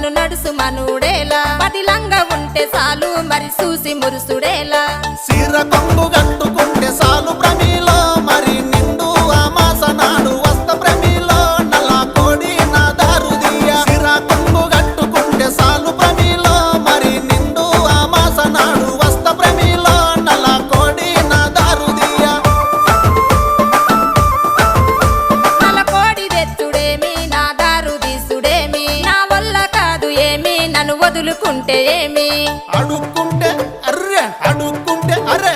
నన్ను నడుసు మనుడేలా పదిలంగా ఉంటే చాలు మరి చూసి మురుసుడేలా సిర కొంగు కట్టుకుంటే సాలు ప్రమిలో మరి నిండు అమాస నాడు వస్త ప్రమిలో నల్ల కోడి నా దారుదియ సిర కొంగు కట్టుకుంటే సాలు ప్రమిలో మరి నిండు అమాస నాడు వస్త ప్రమిలో నల్ల కోడి నా దారుదియ నల్ల కోడి తెచ్చుడేమి నా దారు తీసుడేమి నా వల్ల కాదు ఏమి నన్ను వదులుకుంటే ఏమి అడుక్కుంటే అర్రే